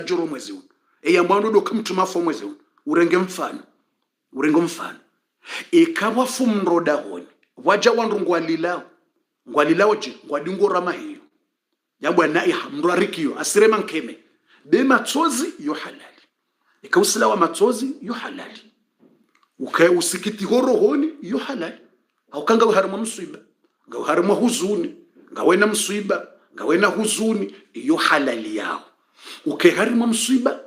joro mwezi huu ya mwando do kamtuma fo mwezi huu urenge mfano ikawa fumroda honi waja wandu ngwalilao je ngwadingo rama hiyo yabwa naiha mrarikio asirema nkeme be matsozi yo halali ikausila wa matsozi yo halali usikiti horo honi yo halali au kanga uharima msiba nga uharima huzuni nga wena msiba nga wena huzuni yo halali yao ukeharima msiba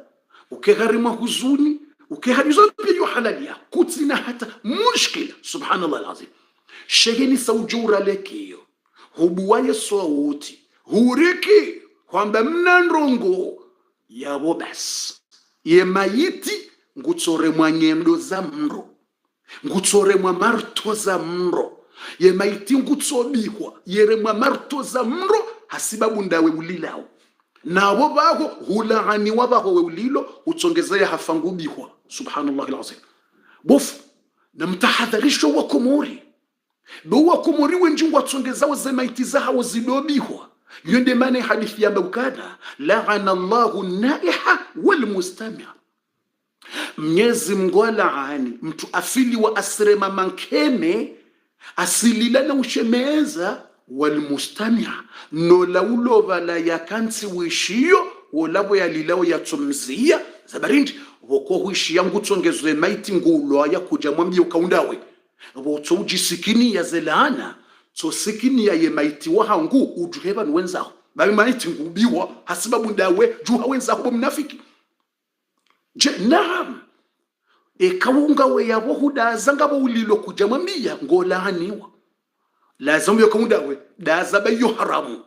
ukeharima huzuni ukeharizo pia yo halali yao kutina hata mushkila subhanallah alazim shegeni saujura lekio hubuwaye sauti huriki kwamba mnandrongo yabo basi ye mayiti ngutsore mwanyemdo za mro ngutsore mwa marto za mro ye mayiti ngutsobihwa yere mwa marto za mro hasibabu ndawe ulilao nabo baho hulani wabaho we ulilo utsongezea hafangubihwa subhanallah alazim bofu na mtahadharisho wa komori bewa komori wenjingwa tsongezao ze mayiti za hawo zidobihwa yonde mane hadithi yamba ukada la'ana Allahu naiha wal mustami' Mnyezi mgwala ani mtu afili wa asrema mankeme asililana ushemeza wal mustami' no laulo vala yakansi wishiyo wolabo yalilao yatsumzia zabarindi woko wishi yangu tsongezwe maiti ngulo ya kuja mwambi ukaundawe wotso ujisikini ya zelana so sikini ya yemaiti wa hangu ujuheba nwenzaho babi maiti ngubiwa hasibabu ndawe juha wenzaho mnafiki je naam ekawunga we yabo hudaza ngabo ulilo kuja mwambia ngolahaniwa lazima yokundawe daza bayo haramu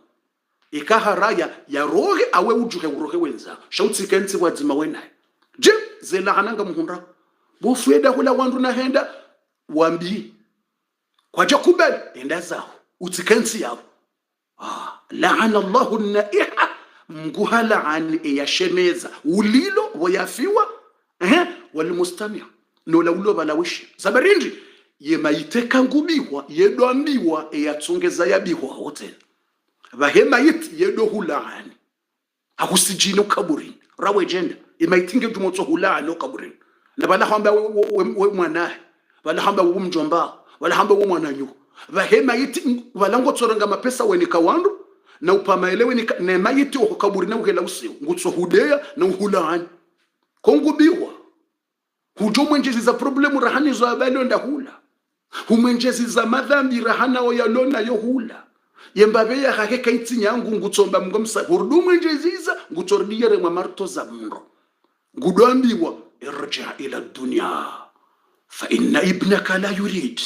ikaharaya ya rohe awe ujuhe urohe wenza shauti kenzi wadzima wenaye je zelahananga muhundra bofweda hula wandu na henda wambi kwaja kubali enda zao utikensi yao la'ana Allahu naiha mguhala an yashemeza ulilo wayafiwa wal mustami' no laulo balawishi zabarindi ye mayiteka ngubiwa yedwambiwa yatsongeza yabihwa hotel bahema yiti yedo hulani akusijino kaburi rawe jenda imayitinge dumotso hulani kaburi nabala hamba we mwanae wala hamba we mjomba wala hamba wo mwananyu bahema yiti walango tsorenga mapesa wenika wandu na upamaelewe ni nema yiti okaburi na uhela usiwo ngutso hudeya na uhulani kongubiwa hujo mwenjezi za problemu rahani zo abalo ndahula humwenjezi za madhambi rahana oyalona yohula yembabe ya hakeka itinyangu ngutsomba mngomsa hurdu mwenjezi za ngutordiyere mwa marto za mro ngudambiwa irja ila dunya fa inna ibnaka la yurid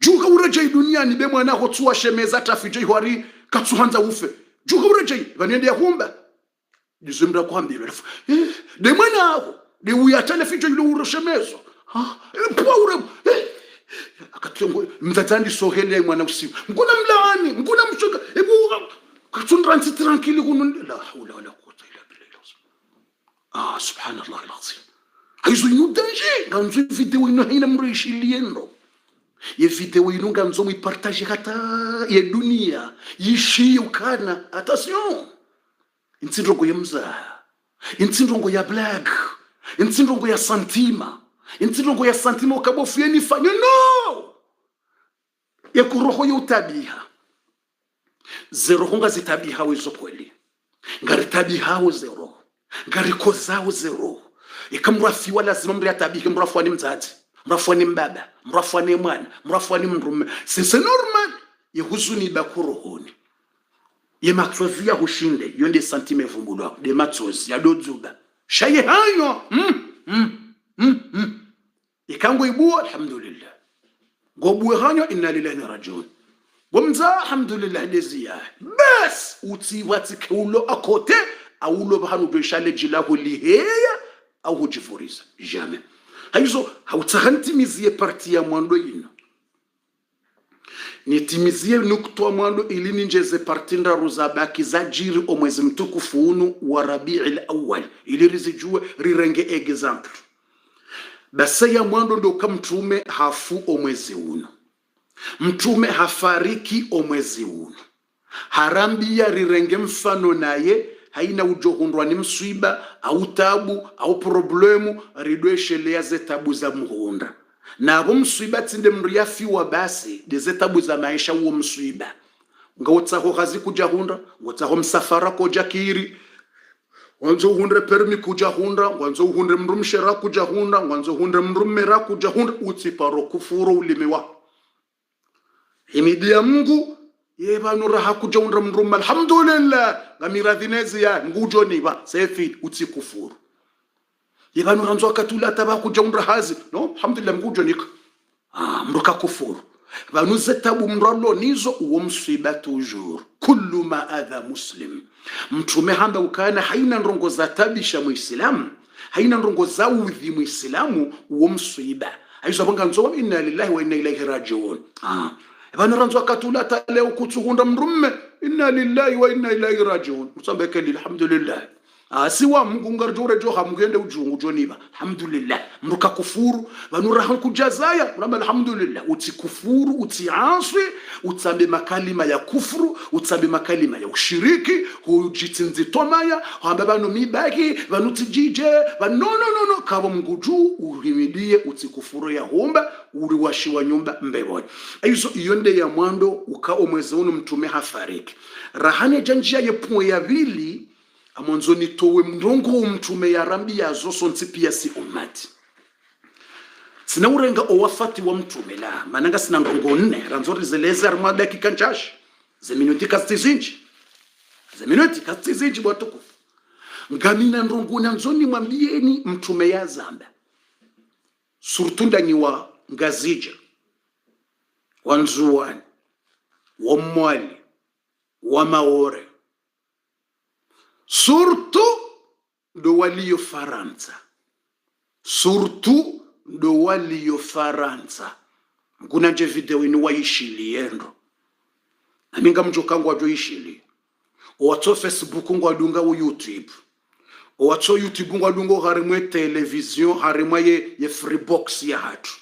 juka urejei duniani be mwana ho tsuwa shemeza tafije hwari katsuhanza ufe juka urejei vanende yahumba dizimra kwambira de mwana ho de uyatale fijo yule uroshemezo power akatongo mzatandi sohele mwana usiku mkuna mlaani mkuna mshoka ebu katundransi tranquille kunun la hawla wala quwwata illa billah subhanallah alazim aizo inu danger ganzo video ino hina mrishi liendo ye video ino ganzo mu partage hata ye dunia yishi ukana attention intsindogo yemza intsindogo ya black intsindogo ya santima intsindogo ya santima ukabofu yeni fanyo no ya kuroho yutabiha zero honga zitabiha wezo kweli ngari tabiha zero ngari kozao zero ikamrafi wala lazima mri atabihi mrafu ni mzazi mrafu ni mbaba mrafu ni mwana mrafu ni mrume c'est normal yehuzuni bakurohoni yemakfavia hushinde yonde santime vumbulwa de matsozi ya dodzuba shaye hanyo ikango ibu alhamdulillah gobu hanyo inna lillahi wa rajiun wamza alhamdulillah leziya bas uti watikeulo akote aulo bahanu beshale jilahu liheya au hujifuriza jamais haizo hautahantimizie parti ya mwando ino nitimizie nukto mwando ili ninjeze parti ndaru za baki za jiri o mwezi mtukufu unu wa Rabi'il Awwal ili rizijue rirenge example basa ya mwando ndo kamtume hafu o mwezi uno mtume hafariki o mwezi uno harambi ya rirenge mfano naye haina ujohundwa ni mswiba au tabu au problemu ridweshelea ze tabu za muhunda na abo mswiba tinde mriafiwa basi deze tabu za maisha uo mswiba ngotsaho hazi kujahunda ngotsaho msafara koja kiri wanzo hundre permi kujahunda wanzo hundre mrumshera kujahunda wanzo hundre mrummera kujahunda utsiparo kufuru ulimewa himidia Mungu yebanu raha kujahunda mrumma alhamdulillah ngamiradhinezi ya ngujo niba sefi utsikufuru yebanu ranzo akatula taba kujahunda hazi no alhamdulillah ngujo nika mruka kufuru banu zetabu mralo nizo uwo mswiba toujours kullu ma adha muslim mtume hamba ukana haina ndongo za tabisha muislamu haina ndongo za udhi muislamu uwo mswiba aizo banga nzo inna lillahi wa inna ilaihi rajiun banu ranzo akatula tale ukutsuhunda mrumme inna lillahi wa inna ilaihi rajiun musambeke alhamdulillah siwa Mungu ngarjore jo hamgende ujungu joniba alhamdulillah mruka kufuru banuraha kujazaya unamba alhamdulillah utikufuru utiaswi utsambe makalima ya kufuru utsambe makalima ya ushiriki hujitinzi tomaya hamba banu mibaki banu tijije no kabo mguju uhimidie utikufuru ya humba uliwashiwa nyumba mbeboni aizo iyonde ya mwando ukao mwezi unu mtume hafariki rahane janjia yepuo ya vili amonzo nitowe mndongo mtume ya rambi ya zoso ntipia si umati sina urenga owafati wa mtume la mananga sina ndongo nne ranzori zeleza armwa dakika nchashi ze minuti kastizinji bwatuku ngamina ndongo nanzoni mwambieni mtume ya zamba surtunda ni wa ngazija wanzuwani wa mwali wa maore surtout ndo walio Faransa nguna nje video inu waishili yendo aminga mjokangu wajo ishili owato Facebook ngwa dunga u YouTube owato YouTube ngwa dunga harimwe television harimwe ye free box ya hatu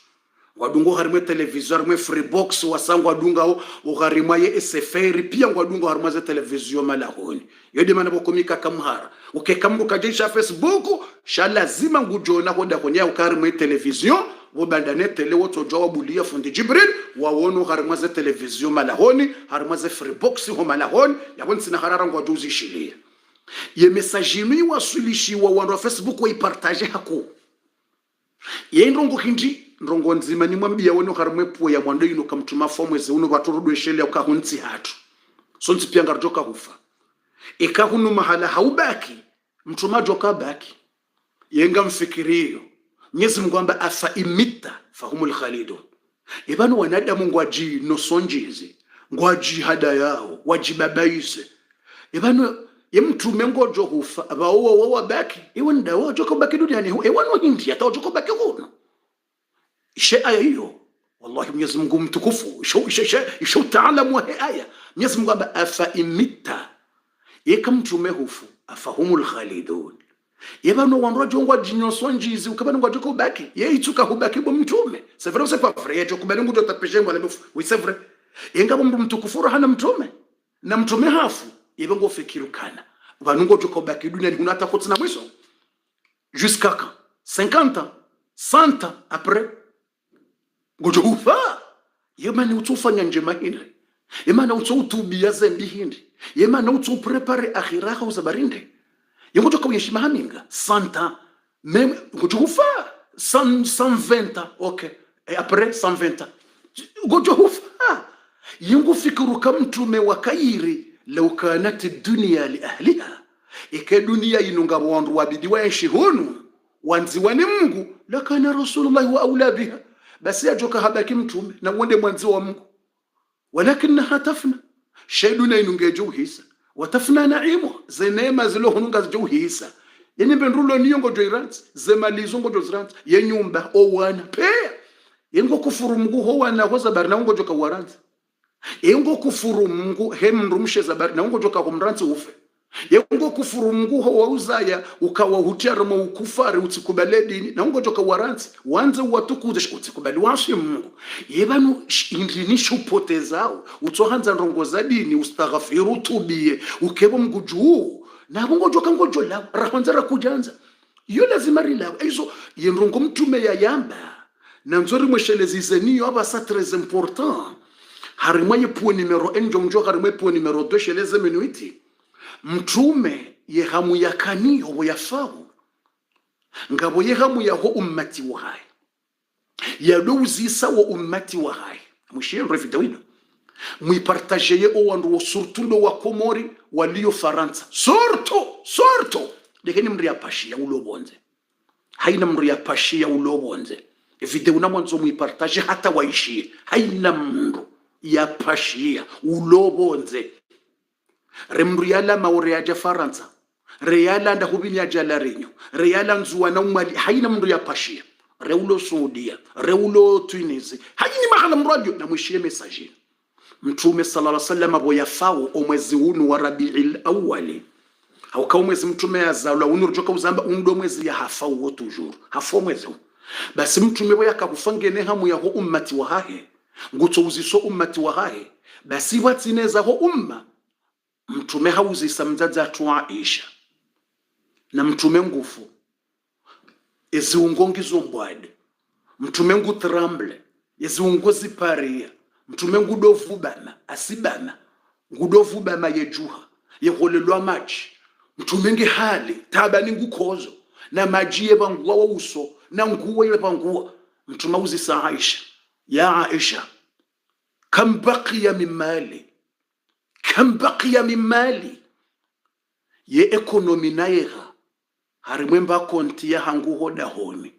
wadungo harimwe television harimwe free box wasangu wadunga harimwe ye SFR pia wadungo harimwe za television malahoni yodi mana bokomika kamhara ukekambu kajisha Facebook sha lazima ngujona honda konya ukarimwe television wobandane tele woto jowa bulia fundi Jibril wawono harimwe za television malahoni harimwe za free box ho malahoni yabonsi na harara ngwa juzi shilia ye message wa sulishi wa wando Facebook wa ipartage hako ye ndongo hindi ndongo nzima ni mwambia wono harimwe po ya mwando ino kamtuma formweze uno baturudwe shele ukahunzi hatu so ntipianga rjoka hufa ikahunu mahala haubaki mtuma joka baki yenga mfikirio Mwenyezi Mungu amba afa imita fahumul khalidun ibanu wanadamu ngwaji nosonjizi ngwaji hada yao wajibabaise ibanu yemtume ngojo hufa abawo wabaki iwe ndawo joka baki duniani ewanwa hindi hata joka baki huno ishe aya hiyo wallahi Mwenyezi Mungu mtukufu isho taalamu wa aya Mwenyezi Mungu amba afa imita yekamtume hufu afahumul khalidun yebano wanrojo ngwa jinyosonjizi ukabana ngwa joko baki yeituka hubaki bo mtume c'est vrai c'est pas vrai yejo kubalengu do tapeshe ngwa lebu oui c'est vrai yenga bo mtukufuru hana mtume na mtume hafu yebengo fikirukana banungo joko baki dunia ni unata kotsina mwiso jusqu'à quand 50 ans 100 ans après ngojo ufa yemani utufanya njema hinde yemana utubia zembi hindi yemana utuprepare akhiraha uzabarinde yongo kwa yeshima haminga 100 ans même ngojufa 120 ans OK et après 120 ans ngojufa yongo fikiru kama mtume wa kairi law kanat dunya li ahliha ike dunia inunga wandu wabidi waishi hunu wanziwa ni Mungu la kana rasulullah wa aula biha basi ajoka habaki mtume na uende mwanzi wa Mungu walakinaha tafna shayduna inungejo hisa watafna naimo zenema zilo hununga zjohisa yani benrulo niyongo joirants zemalizo ngo jozrants yenyumba owana pe yengo kufuru Mungu ho wana hoza barna ngo joka warants yengo kufuru Mungu hemrumshe za barna ngo joka kumrants ufe yengo kufuru Mungu ho wauzaya ukawa hutiarmo ukufari utikubale dini na ngo joka warants wanze watukuze utikubali washi Mungu yebanu indini shupotezao utohanza ndongo za dini ustaghfiru tubie ukebo mguju na ngojo lao rahonzera kujanza iyo lazima rilawe hizo yenrongo mtume ya yamba na nzori mweshelezi niyo aba sa très important harimwa yepo numero 1 njonjo harimwa yepo numero 2 sheleze minuiti mtume ye hamu yakani ho yafawu ngabo ye hamu yaho ummati wahai ya dozisa wa ummati wahai mshiro refitawino muipartager o wandu surtout ndo wa Komori walio Faransa sorto dekeni mria pashia ulobonze haina mria pashia ulobonze video na mwanzo muipartager hata waishie haina mndo ya pashia ulobonze remriala maure aja Faransa reala nda hubini aja larenyo reala nzuwa na umali haina mndo ya pashia reulo Saudia reulo Tunisia haini mahala mradio na mwishie message mtume sallallahu alaihi wasallam abo yafao omwezi unu wa Rabiul Awwal au kama mwezi mtume yazalwa unurjoka uzamba undo mwezi ya hafao toujours hafo mwezi basi mtume boya akakufangene hamu ya ho ummati wa hahe ngutso uziso ummati wa hahe basi watsineza ho umma mtume hauzisa mzaza tu Aisha na mtume ngufu eziungongizo mbwade mtume ngutramble eziungozi paria mtume ngudovu bana asibana ngudovu bana yejuha yeholelwa maji mtume nge hali tabani ngukhozo na maji yebanguwa wa uso na nguwe yebanguwa mtume uzisa Aisha ya Aisha kam baqiya min mali ye ekonomi nayeha harimwemba konti ya hangu hoda honi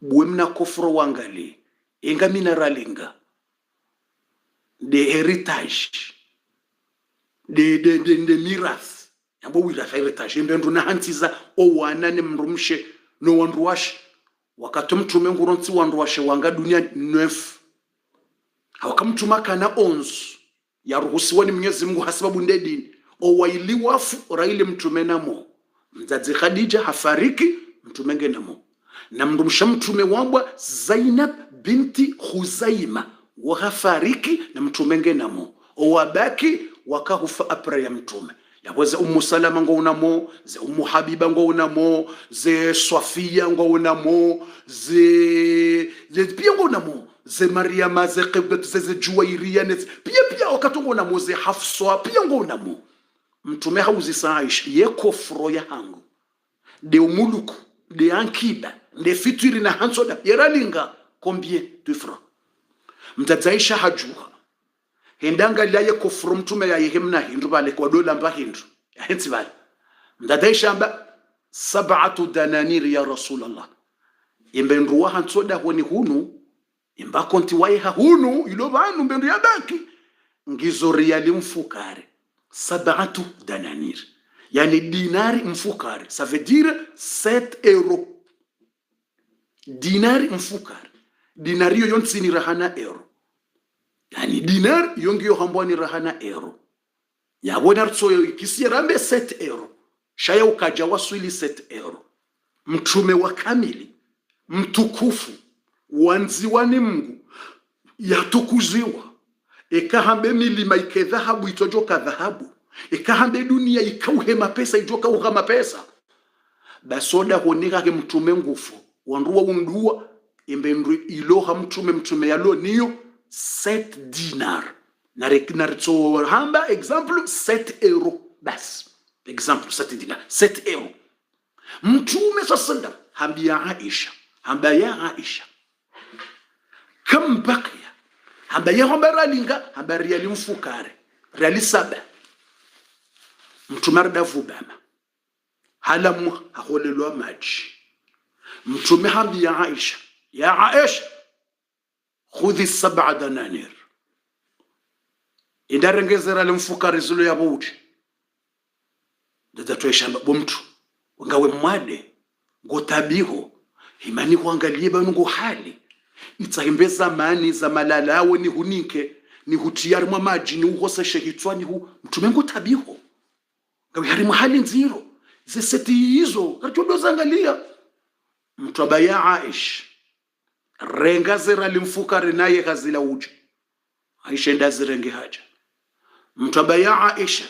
buemna kofro wangali inga mineralinga de heritage de miras yabo wila heritage mbendu na hantiza o wana ne mrumshe no wanruwash wakati mtume nguronti wanruwashe wanga dunia 9 hawakamtuma kana 11 ya ruhusiwa ni Mwenyezi Mungu hasababu ndedini o waili wafu raile mtume namo mzazi Khadija hafariki mtume ngenamo na mrumsha mtume wabwa Zainab binti Khuzaima wahafariki na mtume ngenamo o wabaki wakahufa apra ya mtume yaboze Salama ngo unamo ze Habiba ngo unamo ze Sofia ngo unamo ze pia ngo unamo ze Maryama ze Qiblat ze Juwairia pia wakatongo unamo ze Hafsa pia ngo unamo mtume hauzisa Aisha ye kofro ya hangu de umuluku de ankiba de fitiri na hansoda yeralinga combien de francs mtadzaisha hajuha hendanga laye kofro mtume ya yehemna hindu bale kwa dola mba hindu hensi bale mtadzaisha amba 7 dananir ya Rasulullah imbendu wa hansoda honi hunu imba konti waiha hunu ilo banu mbendu ya banki ngizo riali mfukare 7 dananir yani dinari mfukare ça veut dire 7 euros dinari mfukare dinari yo yonsini rahana euro yani dinar yongi yo hambwani rahana euro yabona rtsoyo ikisirambe 7 euro shaya ukaja waswili 7 euro mtume wa kamili mtukufu wanziwani Mungu yatukuziwa ekahambe milima ikedhahabu itojoka dhahabu ekahambe dunia ikauhe mapesa ijoka uha mapesa basoda honika ke mtume ngufu wanduwa umduwa imbendu iloha mtume yalo niyo 7 dinar naritso hamba example 7 euro bas example 7 dinar 7 euro mtume sallallahu hambia Aisha kam baqiya hamba yahomba linga hamba riali mfukare riali 7 mtume ardavu bama halamu haholelwa maji mtume hambia Aisha ya Aisha khudhi 7 dananir indarengezera lemfukare zulu ya budi ndatoesha bomtu ngawe mwade ngotabiho imani kuangalie banungo hali itsahembeza mani za malalawo ni hunike ni hutiyari mwa maji ni uhoseshe hitwani hu mtume ngotabiho ngawe hari mahali nziro zeseti hizo kachodo zangalia mtu abaya Aisha renga zera limfukare naye kazila uji Aisha ndazirenge haja mtu abaya Aisha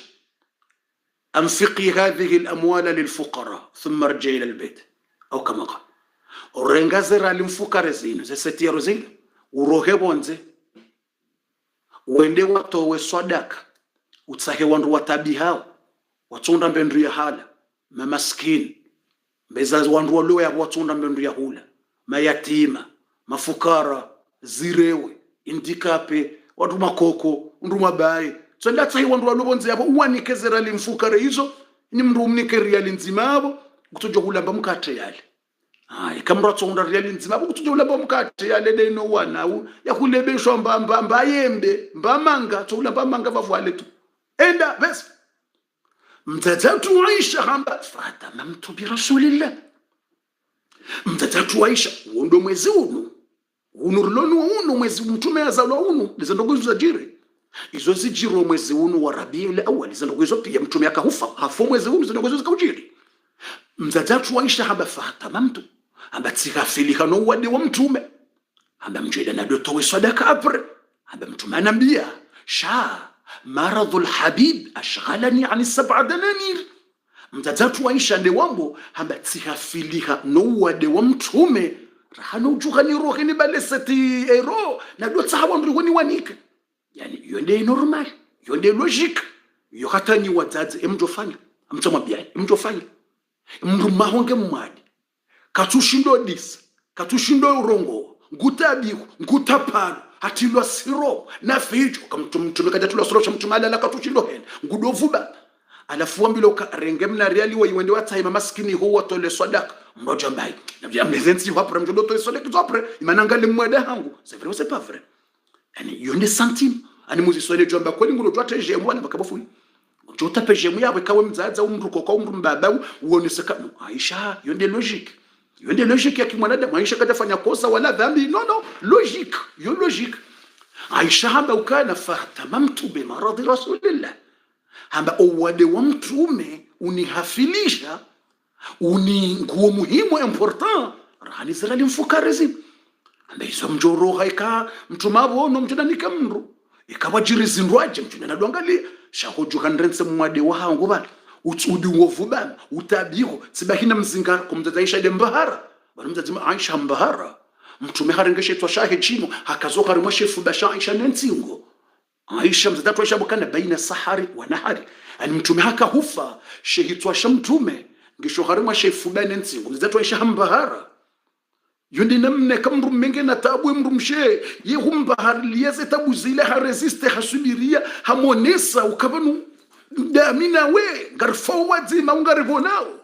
أنفقي هذه الأموال للفقراء ثم ارجعي إلى البيت أو كما قال orengazera limfukare zino zesetiero zile urohe bonze uende watowe swadaka utsahe wandu watabi hao watsunda mbendu ya hala mamaskini mbeza wandu waloya watsunda mbendu ya hula mayatima mafukara zirewe indikape watu makoko undu mabaye tsenda tsahi wandu walobonze yabo uwanikezera limfukare hizo ni mndu umnikeria linzima yabo kutojo kulamba mkate yale kamra tsonda real nzima kutojola bomkate yale deno wana yakulebeshwa mbamba yembe mbamanga tsola mbamanga bavwale tu enda bes mtazatu Aisha hamba Fatima mtu bi Rasulillah mtazatu Aisha undo mwezi unurlonu mwezi mtume azalwa lizandogozo za jiri izo zijiro mwezi wa Rabiul Awwal lizandogozo pia mtume akahufa hafu mwezi lizandogozo zikaujiri mtazatu Aisha hamba Fatima mtu amba tsikafilika no wade wa mtume amba mjeda na dotowe sadaka apre amba mtume anambia sha maradhul habib ashghalani ani 7 dananir mtazatu Aisha nde wambo amba tsikafilika no wade wa mtume rahano ujugani rohi ni balesati ero na dotsa hawandu woni wanika yani yonde normal yonde logique yo hatani wadzadze emjofanya amtsomabia emjofanya mndu mahonge mwadi katushindo disa katushindo urongo ngutabiku ngutapano hatilwa siro na fijo kamtumtume kajatulwa siro chamtumala la katushindo hen ngudovuba alafu ambilo karenge mna reali wa iwende watsaima maskini ho watole sadaka mmoja mbai na mlezenzi wapre mjodo to sadaka zopre imanangale mwada hangu c'est vrai ou c'est pas vrai yani yonde centime ani muzi sole jomba kweli ngulo twate jemwa na bakabofuni njota pejemu yawe kawe mzaza umruko kwa umru mbaba uoneseka Aisha yonde logique yonde logique ya kimwanadamu Aisha kadafanya kosa wala dhambi no logique yo logique Aisha hamba ukana fatamamtu bi maradi Rasulillah hamba uwade wa mtume unihafilisha uni nguo muhimu important rahani zirali mfukarezi hamba izo mjoro haika mtumabo no mtunanika mru ikawajiri zindwaje mtuna dwangali shahoju kanrense mwade wa hangu bana utsudi wovubana utabiko sibahina mzinga kumzaza Aisha dembahara banumzaza Aisha mbahara mtume harengeshe twa shahe chino hakazoka rimwa shefu basha Aisha nentsingo Aisha mzaza twa shabu kana baina sahari wa nahari ani mtume haka hufa shehitwa shamtume ngisho harimwa shefu bana nentsingo mzaza twa Aisha mbahara yundi namne kamru menge na tabu mrumshe yehumbahar liyeze tabu zile ha resiste hasubiria hamonesa ukabanu damina we ngarfo wadzima ungarivonao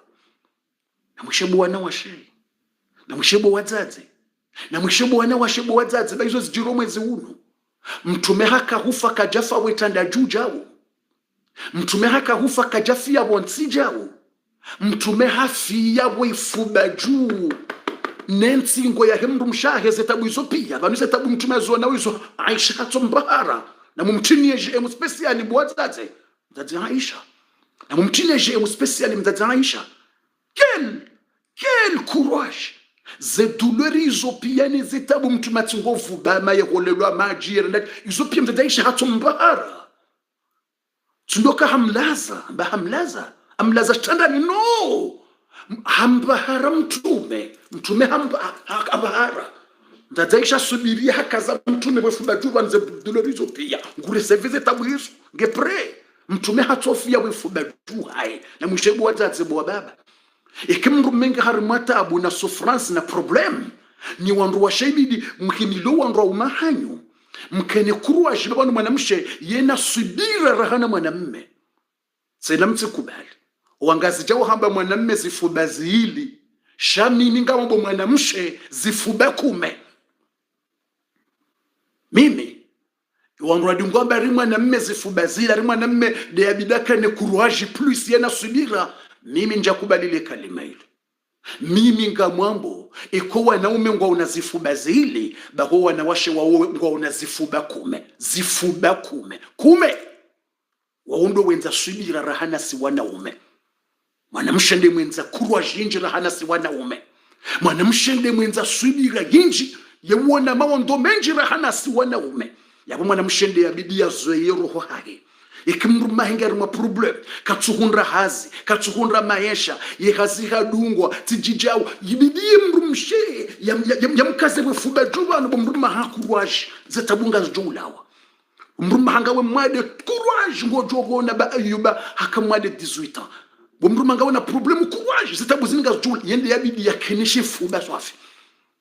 na mwishebu wana washe na mwishebu wadzaze na mwishebu wana washebu wadzaze baizo zijiro mwezi uno mtume haka hufa kajafa wetanda jujao mtume haka hufa kajafi ya wonsijao mtume hafi ya wefuba juu nentsingo ya hemru mshaheze tabu izo pia banuse tabu mtume azona wizo Aisha katsombara na mumtinie je special bwadzaze mzazi Aisha na mumtine je spécial mzazi Aisha quel courage ze douleurs izo pia ni zitabu mtume atsingovu bama yeholelwa maji izo pia mzazi Aisha hatombara tundoka hamlaza amlaza standani no hambahara mtume hambahara mzazi subiria hakaza mtume wefuba juba nze douleurs izo pia ngure service tabu izo ngepre mtume hatofia wefuba hai na mwishebu wadzadze bwa baba ikimru menga harimata abu na souffrance na problem ni wandu wa shaibidi mkimilo wandu wa umahanyu mkene kuruwa shibabanu mwanamshe yena subira rahana mwanamme selamtsi kubali wangazi jawo hamba mwanamme zifuba zili shami ninga wambo mwanamshe zifuba kume mimi wandu adungomba rimwa na mme zifubazila rimwa na mme de abidaka ne courage plus yana subira mimi njakubalile kalima hilo mimi ngamwambo ikowa naume ngwa unazifubazili baho wanawashe wawe ngwa unazifuba kume waundo wenza subira rahana si wanaume mwanamshende mwenza courage yinji rahana si wanaume mwanamshende mwenza subira yinji yewona mawondo menji rahana si wanaume yabo mwana mshende ya bidii ya zoe roho hage ikimruma hengari ma problem katsuhundra hazi katsuhundra maisha ye hazi hadungwa tijijao yibidie mrumshe yamkaze wefuba juba no mruma hakurwaje zetabunga zjulawa mruma hangawe mwade kurwaje ngojogona ba Ayuba hakamwade 18 mruma hangawe na problem kurwaje zetabuzinga zjula yende yabidi yakenishe fuba swafi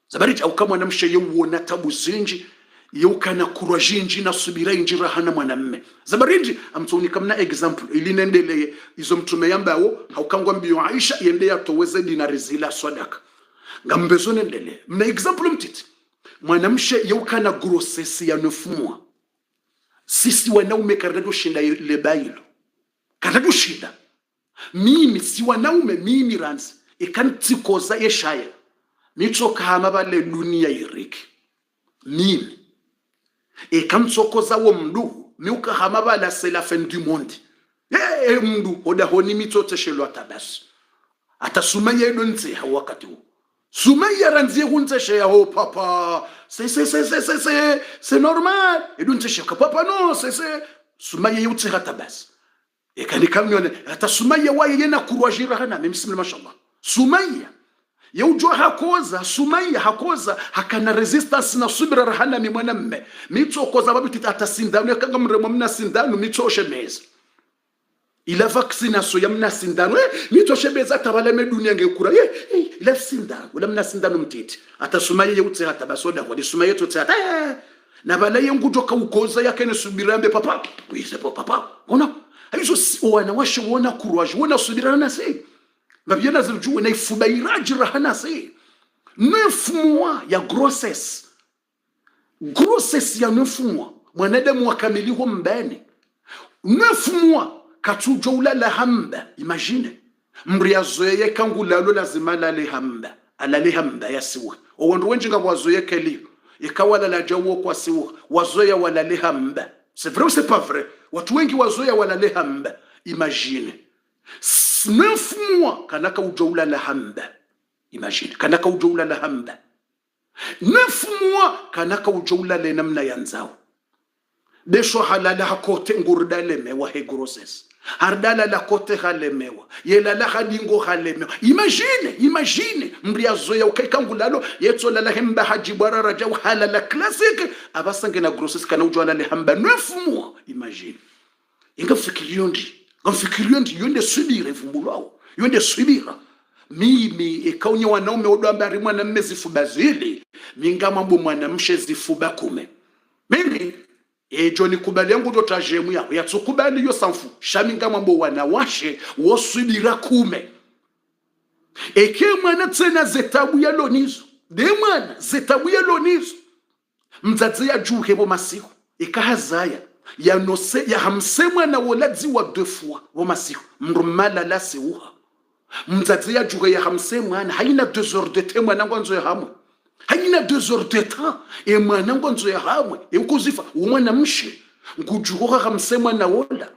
zabariti au kama namshe yewona tabu zinji yukana kurwajinji na subira injira hana mwanamme zabarindi amtoni kamna example ili nendele izo mtume yambao haukangwa mbio Aisha yende yatoweze dinari zila sadaka ngambezo nendele mna example mtiti mwanamshe yukana grossesse ya 9 mois sisi wanaume karado shinda lebailo karado shinda mimi si wanaume mimi ranzi ikantikoza yeshaya nitoka hama bale dunia iriki mimi ekamtsokoza wo mndu miuka hamabala c'est la fin du monde mndu oda honi mitsoteshelwa tabas ata Sumaya edonse ha wakati huo Sumaya ranzie kunteshe ya ho papa c'est normal edonse papa non c'est Sumaya yutse tabas ekani kamyone ata Sumaya waye yena kurwajira hana mimi mashallah Sumaya Yujua hakoza Sumaya hakoza hakana resistance na subira rahana mi mwanamme mito koza babu tita sindano kanga mremo mna sindano mito shemeza ila vaccination ya mna sindano mito shemeza tabala me dunia ngekura ila sindano wala mna sindano mtiti ata Sumaya yutse hata basoda kwa Sumaya yote hata na bala yengu toka ukoza yake ne subirambe papa wise papa ona hizo wana washe wona courage wona subira na sei Mabiana zilujua na ifubairaji rahana se 9 mois ya grossesse ya 9 mois mwanadamu wakamiliho mbani 9 mois katujo ulala hamba imagine mriazoye kangulalo lazima lale hamba alale hamba yasiwa owandu wenjinga wazoye keli ikawala la jawo kwa siwa wazoya walale hamba c'est vrai ou c'est pas vrai watu wengi wazoya walale hamba imagine 9 mois kanaka ujoula la hamba imagine kanaka ujoula la hamba 9 mois kanaka ujoula le namna yanzao besho halala hakote ngurdale mewa he grossesse hardala la kote halemewa yela la hadingo halemewa imagine mriazo ya ukekangulalo yetsola la hemba hajibara raja halala classic abasange na grossesse kana ujoula le hamba 9 mois imagine Ngamfikiriondi yonde subira ivumbulwao yonde subira mimi ekaunye wanaume odambari mwana mmezifuba zili minga mambo mwana mshe zifuba kume mimi Joni kubali yangu do trajemu yao yatsukubali yo sanfu shaminga mambo wanawashe wosubira kume eke mwana tsena zetabu ya lonizo de mwana zetabu ya lonizo mzazi ya juu hebo masiku ikahazaya ya nose ya hamsemwa na wolazi wa 2 fois wa masiku mrumala la seuha mzazi ya juu ya hamsemwa na haina 2 heures de temps mwana ngonzo ya hamwe haina 2 heures de temps e mwana ngonzo ya hamwe e ukuzifa umwana mshe ngujuhoka hamsemwa na wola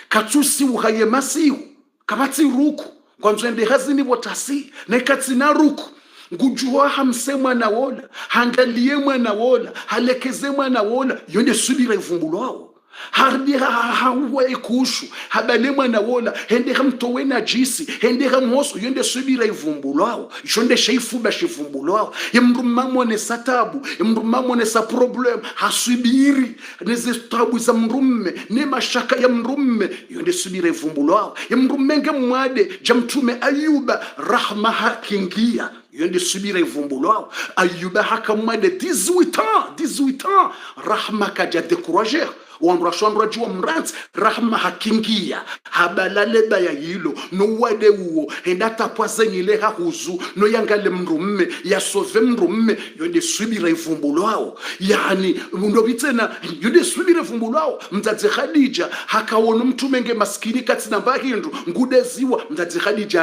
katsusi uhaye masiku kabati ruku ngonzo ende hazini botasi na katsina ruku ngujuwa hamsemwa na wola hangalie mwana wola halekeze mwana wola yonde subira ivumbulwao hardi hawa ekushu habale mwana wola hende hamtowe na jisi hende hamhoso yonde subira ivumbulwao yonde sheifuba shivumbulwao yemrumamo ne satabu yemrumamo ne sa problem hasubiri neze tabu za mrumme ne mashaka ya mrumme yonde subira ivumbulwao yemrummenge mwade jamtume Ayuba rahma hakingia yonde subira ivumbulwao Ayuba hakamwade 18 ans rahma kaja décourager wamrashondra jua mrant rahma hakingia habalale baya yilo no wade uo endata pwazenyile hahuzu no yangale mrumme ya sove mrumme yonde subira ivumbulwao yani ndobitena yonde subira ivumbulwao mzazi Khadija hakaona mtume nge maskini katina bahindu ngudeziwa mzazi Khadija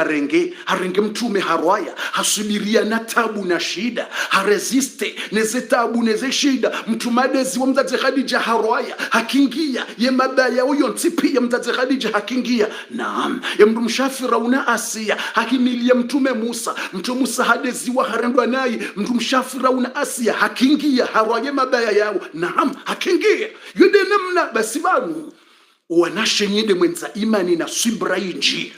harenge mtume harwaya hasubiria na tabu na shida haresiste neze tabu neze shida mtumadeziwa mzazi Khadija harwaya hakingia ye mabaya uyo ntipia mzazi Khadija hakingia naam ya mshafira una Asia hakimilia mtume Musa hadeziwa harendwa naye mshafira una Asia hakingia harwaye mabaya yao naam hakingia yode namna basi banu wanashenyede mwenza imani na subra inji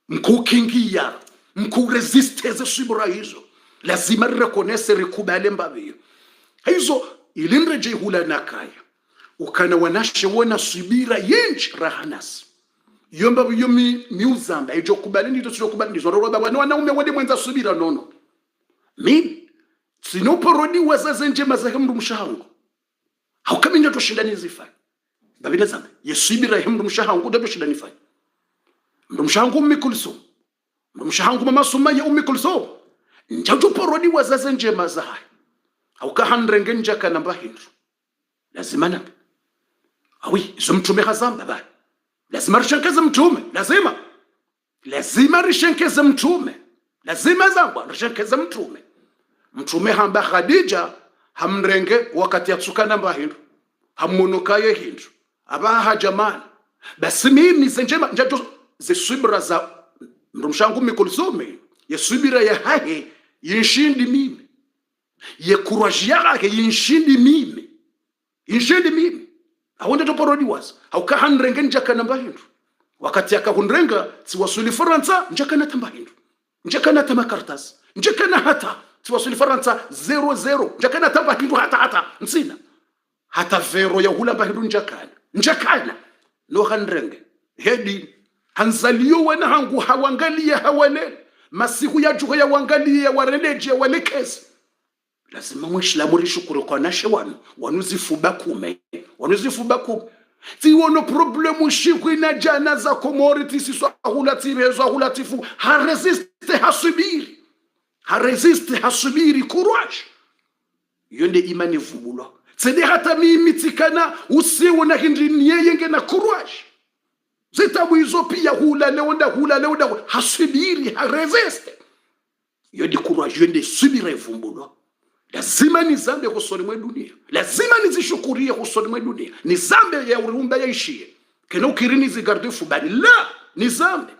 mkukingia mkuresisteze subra hizo lazima rekonese rekubale mbabe hizo ilinreje hula nakaya ukana wanashe wona subira yenji rahanas yomba yomi miuzamba ejo kubaleni to sio kubaleni zo roba bwana wanaume wende mwenza subira nono mimi sinoporodi wazaze njema za mndu mshahangu haukamenya to shindani zifanya babina zamba yesubira mndu mshahangu ndo shindani fanya mndu mshahangu ummikulso mndu mshahangu mama Sumaya ummikulso njato porodi wazaze njema za haukahandrenge njaka namba hindu lazima na awi izo mtume hazamba baba lazima rishenkeze mtume lazima rishenkeze mtume lazima zangwa rishenkeze mtume hamba Khadija hamrenge wakati yatsukana mbahindu hamunukaye hindu abaha jamani basi mimi senjema njato zisubira za mrumshangu mikulsume yesubira ya hahe yinshindi mimi ye courage yake yinshindi mimi awonde to porodi was haukahandrenge njaka namba hindu wakati akahundrenga siwasuli Faransa njaka na tamba hindu njaka na tama kartas njaka na hata siwasuli Faransa 00 njaka na tamba hindu hata nsina hata vero ya hula mba hindu njaka no handrenge hedi hanzaliyo wana hangu hawangalia hawalele masiku ya juho ya wangalia wareneje walekezi lazima mwishilamu rishukuru kwa nashe wanuzifuba kume tiwono problemu shiku ina jana za komoriti siso ahulatifu haresiste hasubiri courage yonde imani vubulwa tsede hata mimi tikana usiwo na hindi niyenge na courage zitabu hizo pia hula leonda hasubiri haresiste yonde courage yonde subire vumbulwa lazima nizambe kusoni mwe dunia lazima nizishukurie kusoni mwe dunia nizambe ya urumba yaishie kena ukirini zigarde fubani la nizambe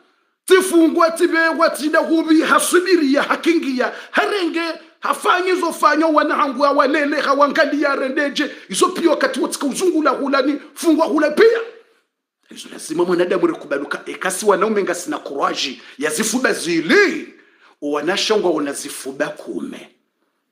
tifungwa tibewa tida hubi hasubiri ya hakingia harenge hafanyizo fanya wanahangua walele hawangalia rendeje izo pia wakati watika uzungula hulani fungwa hula pia izo lazima mwanadamu rekubaluka ekasi wanaume ngasi na courage ya zifuba zili wanashangwa wanazifuba kume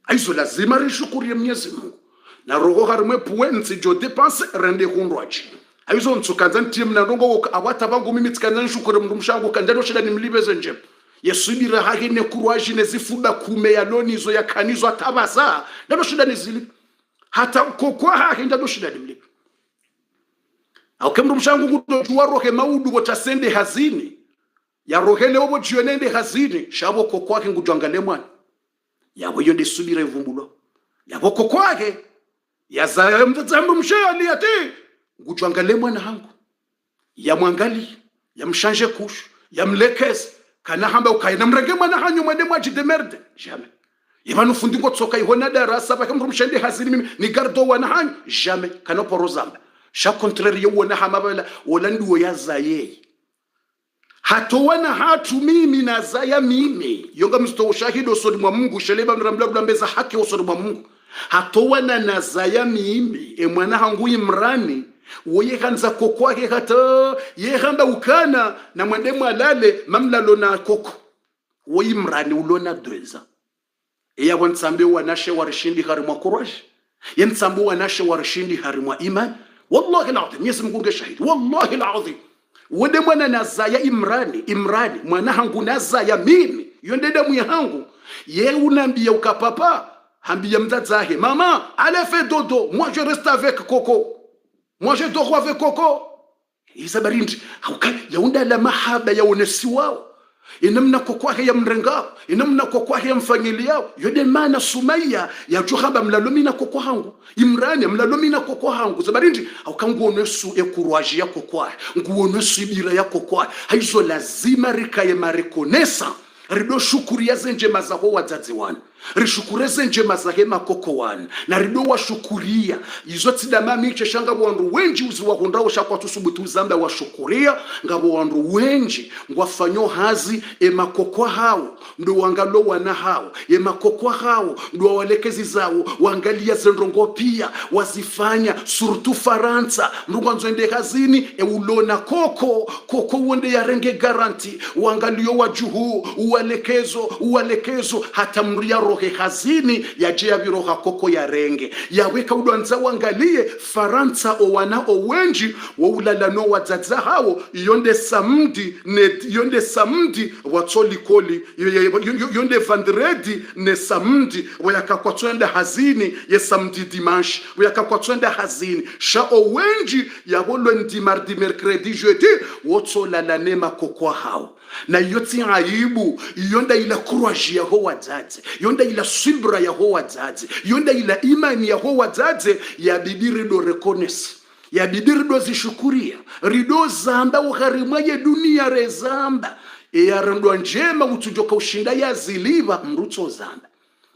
aizo lazima rishukurie Mwenyezi Mungu na roho harimwe puenzi jo dépense rende hundwachi aizo ntsukanza ntie mna ndongo awata bangu mimi tsikana nshukure mndu mshangu kanjalo shida nimlibeze nje yesubira hagine courage ne zifuba kume ya lonizo ya kanizo atabasa ndalo shida nizili hata kokwa hake ndalo shida nimlibe au kemndu mshangu ngudo tuwaroke maudu botasende hazini ya rohele obo jionende hazini shabo kokwa hake ngujangale mwana yabo yonde subire vumbulo yabo kokwake yaza mtazambu mshali ati ngujangale mwana hangu ya mwangali ya mshanje kushu ya mlekezi kana hamba ukaina mrenge mwana hanyu mwende mwaji de merde jamais yabanu fundingo tsoka ihona darasa baka mshende hazini mimi ni gardo wana hanyu jamais kana porozamba sha contraire yona hamabala wala nduo yazaye hatowana hatu mimi na zaya mimi yonga msto ushahidi usoni mwa Mungu sheleba mramla mbeza haki usoni mwa Mungu hatowana na zaya mimi mwana hangu Imrani woye kanza kokwake hata yehamba ukana na mwende mwalale mamlalo na koko woye Imrani ulona dweza eya wansambe wanashe warishindi harimwa courage yansambe wanashe warishindi harimwa iman wallahi alazim yesmungu shahidi wallahi alazim wode mwana nazaya Imrani mwana hangu nazaya mimi yonde damu ya hangu ye unambia ukapapa hambia mzazahe mama allez faire dodo moi je reste avec Coco moi je dors avec Coco isabarindi hauka yaunda la mahaba ya unesi wao inamna kokwake ya mrenga inamna kokwake ya mfamilia yode maana Sumaya ya juhaba mlalomina kokwa hangu Imrani mlalomina kokwa hangu zabarindi aukanguonesu courage ya kokwa nguonesu ibira ya kokwa haizo lazima rikaye marekonesa rido shukuria zenjema za ho wadzadzi wanu, rishukure zenjema za hema koko wanu, na rido wa shukuria izo tidama miche shanga wandu wenji uzi wa hundao shakwa tusubutu zamba wa shukuria ngabo wandu wenji ngwafanyo hazi ema koko hao ndo wangalo wana hao ema koko hao ndo walekezi zao wangalia zendrongo pia wazifanya surtu Faransa ndunganzo ende hazini ulona koko wende ya renge garanti wangalio wajuhu uwalekezo hata mria rohe hazini ya jia viroha koko ya renge yaweka udwanza wangalie Faransa owana owenji wa ulalano wadzadza hao yonde samdi watsoli koli yonde vandredi ne samdi wayaka kwa twende hazini ye samdi dimanche wayaka kwa twende hazini sha owenji ya wolo ndi mardi mercredi jeudi wotsola la nema kokwa hao na yoti aibu yonda ila courage ya ho wadzadze yonda ila subra ya ho wadzadze yonda ila imani ya ho wadzadze ya bidiri do reconnaisse ya bidiri do zishukuria rido zamba uharimwaye dunia rezamba ya randwa njema utujoka ushinda ya ziliva mrutso zamba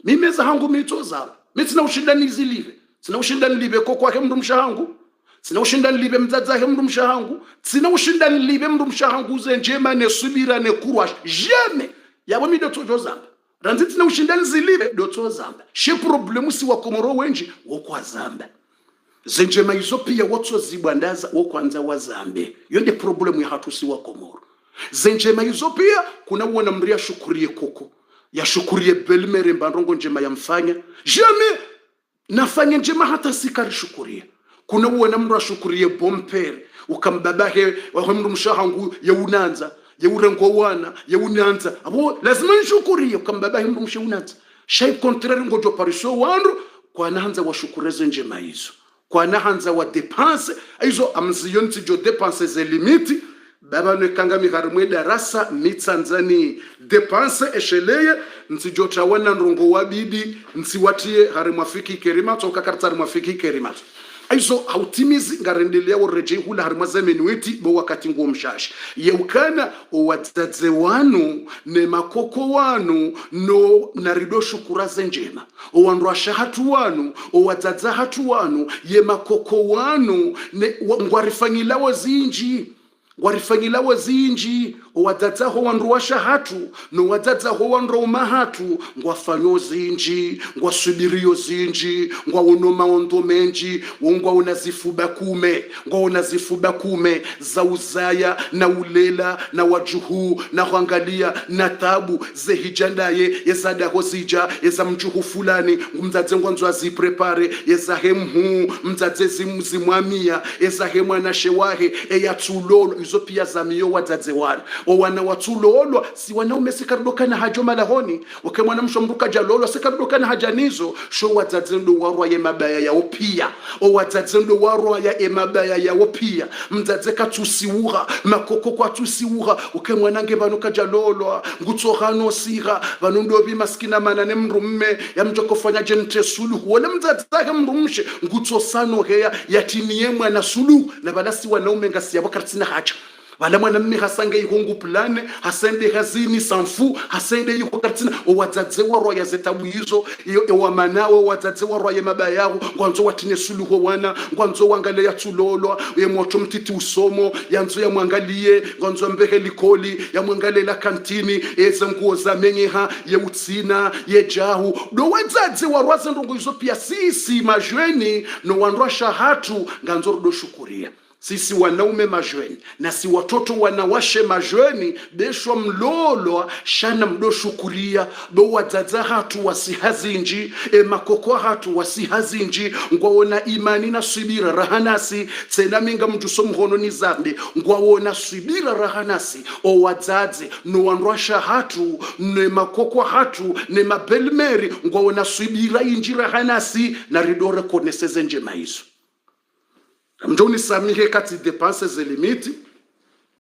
mimeza hangu mito zamba mitina ushinda nizilive sina ushinda nilive kwa ke mndu mshahangu sina ushinda nilive mdzadza ke mndu mshahangu sina ushinda nilive mndu mshahangu ze njema ne subira ne courage jamais yabo mi doto zamba ranzi sina ushinda nizilive doto zamba she problemu si wa Komoro wenji wo kwa zamba zenjema izo pia wotso zibwandaza wo kwanza wa zambe yonde problemu ya hatu si wa Komoro zenjema izo pia kuna uona mria shukurie koko ya shukurie belmere mbandongo njema ya mfanya jamais nafanya njema hata sikari shukuria kuna uona mra shukurie bompere ukambabahe wa mru mshahangu ya unanza ya urengo wana ya unanza abo lazima nishukurie ukambabahe mru mshaunanza shay contraire ngojo pariso wandu kwa naanza wa shukureze njema hizo kwa naanza wa dépense hizo amziyonti jo dépenses ze limiti baba nekanga miharimwe darasa mitsanzani dépense esheleye nsijota wana ndrongo wabidi nsiwatie harimafiki kerima toka kartari mafiki kerima aizo hautimizi ngarendelea ureje hula harimwaze menueti bo wakati nguo mshashi yeukana owadzadze wanu ne makoko wanu no narido shukuraze njema owandu ashahatu wanu owadzadza hatu wanu ye makoko wanu ne ngwarifanyilawo zinji owadzadzaho wandu washahatu no wadzadzaho wandu umahatu ngwafanyo zinji ngwasubirio zinji ngwawono maondo menji ngwaona zifuba kume za uzaya na ulela na wajuhu na kuangalia na tabu zehijandaye yezadaho zija yeza mjuhu fulani mdzadze ngwanzo aziprepare yeza hemhu mdzadze zimwamia yeza hemwana shewahe eyatulolo izo pia zamiyo wadzadze wanu owana watulolwa si wanaume sikarudokana hajo malahoni ukemwana mshomruka jalolwa sikarudokana hajanizo sho wadzadzendo warwa ye mabaya ya opia o wadzadzendo warwa ya emabaya ya opia mdzadze katusiuha makoko kwa tusiuha ukemwana nge banuka jalolwa ngutsohano siha banondobi maskina manane mrumme ya mjokofanya jente sulu wala mdzadze mrumshe ngutsosano heya yatiniye mwana sulu na balasi wanaume ngasi yabo kartsina hacha wala mwana mme hasange ihungu plane hasende hazini sanfu hasende yuko kartina owadzadze warwa ya zetabuizo ewa manawe wadzadze warwa ya mabayahu ngwanzo watine suluho wana ngwanzo wangale ya tulolwa ye moto mtiti usomo yanzo ya mwangalie ngwanzo mbehe likoli ya mwangale la kantini ezenguo za menyeha ye utsina ye jahu do wadzadze warwa zendongo izo pia sisi majweni no wandwa shahatu nganzo do shukuria sisi wanaume majweni na si watoto wanawashe majweni besho mlolo shana mdo shukuria do wadzadza hatu wasihazinji makoko hatu wasihazinji ngwaona imani na subira rahanasi tsena minga mjuso mhono ni zambi ngwaona subira rahanasi o wadzadze no wanrwasha hatu ne makoko hatu ne mabelmeri ngwaona subira inji rahanasi na ridore koneseze njema hizo. Mjoni samihe kati dépenses et limites